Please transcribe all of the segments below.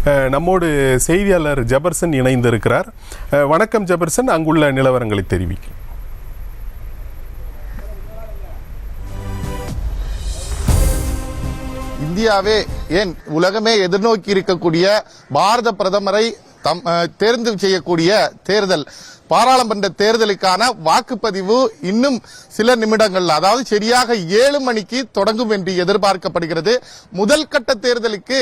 நம்மோடு செய்தியாளர் ஜெபர்சன் இணைந்திருக்கிறார். வணக்கம் ஜெபர்சன், அங்குள்ள நிலவரங்களை தெரிவிக்க. இந்தியாவே ஏன் உலகமே எதிர்நோக்கி இருக்கக்கூடிய பாரத பிரதமரை தேர்ந்து செய்யக்கூடிய தேர்தல், பாராளுமன்ற தேர்தலுக்கான வாக்குப்பதிவு இன்னும் சில நிமிடங்கள், அதாவது சரியாக 7 மணிக்கு தொடங்கும் என்று எதிர்பார்க்கப்படுகிறது. முதல் கட்ட தேர்தலுக்கு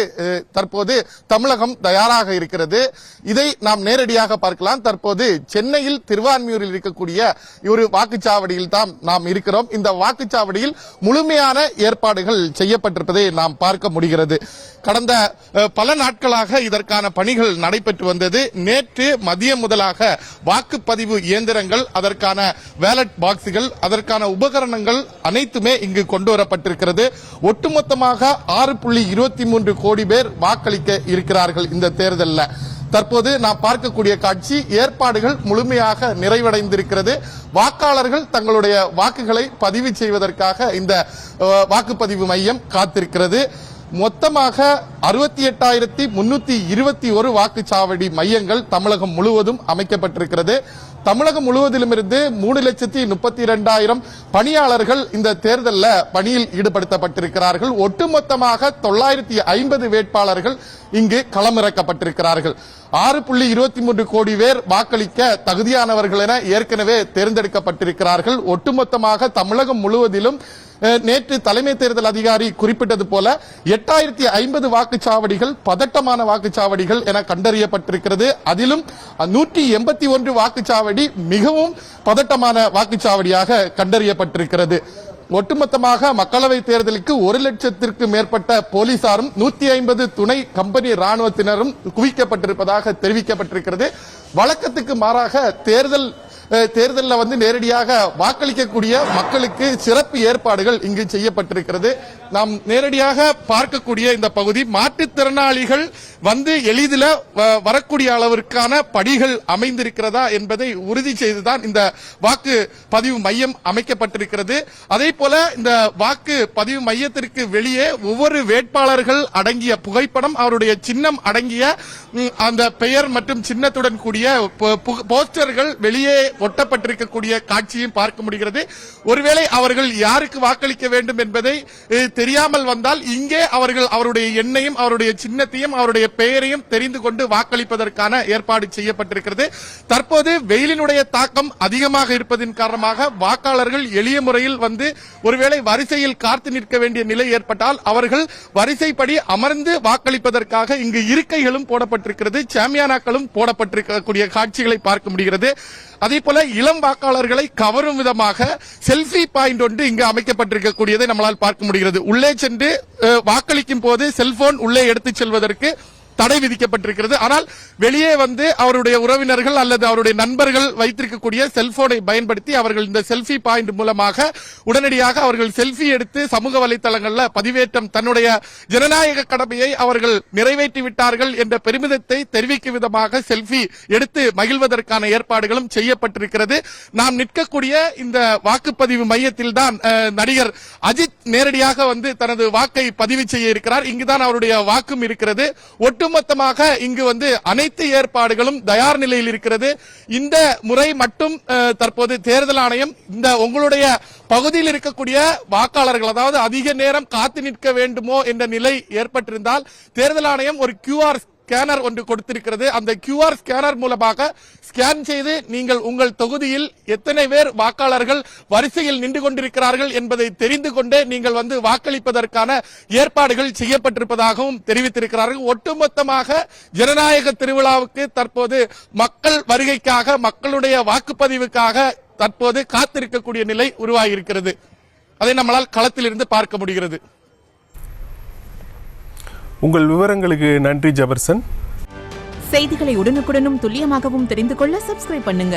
தற்போது தமிழகம் தயாராக இருக்கிறது. இதை நாம் நேரடியாக பார்க்கலாம். தற்போது சென்னையில் திருவான்மியூரில் இருக்கக்கூடிய ஒரு வாக்குச்சாவடியில் தான் நாம் இருக்கிறோம். இந்த வாக்குச்சாவடியில் முழுமையான ஏற்பாடுகள் செய்யப்பட்டிருப்பதை நாம் பார்க்க முடிகிறது. கடந்த பல நாட்களாக இதற்கான பணிகள் நடைபெற்று வந்தது. நேற்று மதியம் முதலாக வாக்குப்பதிவு இயந்திரங்கள், அதற்கான பேலட் பாக்ஸுகள், அதற்கான உபகரணங்கள் அனைத்துமே இங்கு கொண்டு வரப்பட்டிருக்கிறது. ஒட்டுமொத்தமாக 6.23 கோடி பேர் வாக்களிக்க இருக்கிறார்கள் இந்த தேர்தலில். தற்போது நாம் பார்க்கக்கூடிய காட்சி, ஏற்பாடுகள் முழுமையாக நிறைவடைந்திருக்கிறது. வாக்காளர்கள் தங்களுடைய வாக்குகளை பதிவு செய்வதற்காக இந்த வாக்குப்பதிவு மையம் காத்திருக்கிறது. மொத்தமாக 68,321 வாக்குச்சாவடி மையங்கள் தமிழகம் முழுவதும் அமைக்கப்பட்டிருக்கிறது. தமிழகம் முழுவதிலுமிருந்து 3,32,000 பணியாளர்கள் இந்த தேர்தலில் பணியில் ஈடுபடுத்தப்பட்டிருக்கிறார்கள். ஒட்டுமொத்தமாக 950 வேட்பாளர்கள் இங்கு களமிறக்கப்பட்டிருக்கிறார்கள். 6.23 கோடி பேர் வாக்களிக்க தகுதியானவர்கள் என ஏற்கனவே தேர்ந்தெடுக்கப்பட்டிருக்கிறார்கள். ஒட்டுமொத்தமாக தமிழகம் முழுவதிலும் நேற்று தலைமை தேர்தல் அதிகாரி குறிப்பிட்டது போல 8,050 வாக்குச்சாவடிகள் பதட்டமான வாக்குச்சாவடிகள் என கண்டறியப்பட்டிருக்கிறது. அதிலும் 181 வாக்குச்சாவடி மிகவும் பதட்டமான வாக்குச்சாவடியாக கண்டறியப்பட்டிருக்கிறது. ஒட்டுமொத்தமாக மக்களவை தேர்தலுக்கு 1,00,000 மேற்பட்ட போலீசாரும் 150 துணை கம்பெனி ராணுவத்தினரும் குவிக்கப்பட்டிருப்பதாக தெரிவிக்கப்பட்டிருக்கிறது. வழக்கத்துக்கு மாறாக தேர்தலில் நேரடியாக வாக்களிக்கக்கூடிய மக்களுக்கு சிறப்பு ஏற்பாடுகள் இங்கு செய்யப்பட்டிருக்கிறது. நாம் நேரடியாக பார்க்கக்கூடிய இந்த பகுதி, மாற்றுத்திறனாளிகள் எளிதில் வரக்கூடிய அளவிற்கான படிகள் அமைந்திருக்கிறதா என்பதை உறுதி செய்துதான் இந்த வாக்கு பதிவு மையம் அமைக்கப்பட்டிருக்கிறது. அதே போல இந்த வாக்கு பதிவு மையத்திற்கு வெளியே ஒவ்வொரு வேட்பாளர்கள் அடங்கிய புகைப்படம், அவருடைய சின்னம் அடங்கிய அந்த பெயர் மற்றும் சின்னத்துடன் கூடிய போஸ்டர்கள் வெளியே ஒட்டப்பட்டிருக்கக்கூடிய காட்சியும் பார்க்க முடிகிறது. ஒருவேளை அவர்கள் யாருக்கு வாக்களிக்க வேண்டும் என்பதை தெரியாமல் வந்தால் இங்கே அவர்கள் அவருடைய எண்ணையும் அவருடைய சின்னத்தையும் அவருடைய பெயரையும் தெரிந்து கொண்டு வாக்களிப்பதற்கான ஏற்பாடு செய்யப்பட்டிருக்கிறது. தற்போது வெயிலினுடைய தாக்கம் அதிகமாக இருப்பதன் காரணமாக வாக்காளர்கள் எளிய முறையில் ஒருவேளை வரிசையில் காத்து நிற்க வேண்டிய நிலை ஏற்பட்டால் அவர்கள் வரிசைப்படி அமர்ந்து வாக்களிப்பதற்காக இங்கு இருக்கைகளும் போடப்பட்டிருக்கிறது, சாமியானாக்களும் போடப்பட்டிருக்கக்கூடிய காட்சிகளை பார்க்க முடிகிறது. அதே போல இளம் வாக்காளர்களை கவரும் விதமாக செல்ஃபி பாயிண்ட் ஒன்று இங்கு அமைக்கப்பட்டிருக்கக்கூடியதை நம்மளால் பார்க்க முடிகிறது. உள்ளே சென்று வாக்களிக்கும் போது செல்போன் உள்ளே எடுத்துச் செல்வதற்கு தடை விதிக்கப்பட்டிருக்கிறது. ஆனால் வெளியே அவருடைய உறவினர்கள் அல்லது அவருடைய நண்பர்கள் வைத்திருக்கக்கூடிய செல்போனை பயன்படுத்தி அவர்கள் இந்த செல்ஃபி பாயிண்ட் மூலமாக உடனடியாக அவர்கள் செல்ஃபி எடுத்து சமூக வலைதளங்களில் பதிவேற்றம், தன்னுடைய ஜனநாயக கடமையை அவர்கள் நிறைவேற்றி விட்டார்கள் என்ற பெருமிதத்தை தெரிவிக்கும் விதமாக செல்ஃபி எடுத்து மகிழ்வதற்கான ஏற்பாடுகளும் செய்யப்பட்டிருக்கிறது. நாம் நிற்கக்கூடிய இந்த வாக்குப்பதிவு மையத்தில் தான் நடிகர் அஜித் நேரடியாக தனது வாக்கை பதிவு செய்ய இருக்கிறார். இங்குதான் அவருடைய வாக்கும் இருக்கிறது. ஒட்டுமொத்தமாக இங்கு அனைத்து ஏற்பாடுகளும் தயார் நிலையில் இருக்கிறது. இந்த முறை மட்டும் தற்போது தேர்தல் ஆணையம் இந்த உங்களுடைய பகுதியில் இருக்கக்கூடிய வாக்காளர்கள், அதாவது அதிக நேரம் காத்து நிற்க வேண்டுமோ என்ற நிலை ஏற்பட்டிருந்தால் தேர்தல் ஆணையம் ஒரு QR ஸ்கேனர் ஒன்று கொடுத்திருக்கிறது. அந்த QR ஸ்கேனர் மூலமாக ஸ்கேன் செய்து நீங்கள் உங்கள் தொகுதியில் எத்தனை பேர் வாக்காளர்கள் வரிசையில் நின்று கொண்டிருக்கிறார்கள் என்பதை தெரிந்து கொண்டே நீங்கள் வாக்களிப்பதற்கான ஏற்பாடுகள் செய்யப்பட்டிருப்பதாகவும் தெரிவித்திருக்கிறார்கள். ஒட்டுமொத்தமாக ஜனநாயக திருவிழாவுக்கு தற்போது மக்கள் வருகைக்காக, மக்களுடைய வாக்குப்பதிவுக்காக தற்போது காத்திருக்கக்கூடிய நிலை உருவாகியிருக்கிறது. அதை நம்மளால் களத்தில் இருந்து பார்க்க முடிகிறது. உங்கள் விவரங்களுக்கு நன்றி ஜெபர்சன். செய்திகளை உடனுக்குடனும் துல்லியமாகவும் தெரிந்து கொள்ள சப்ஸ்கிரைப் பண்ணுங்க.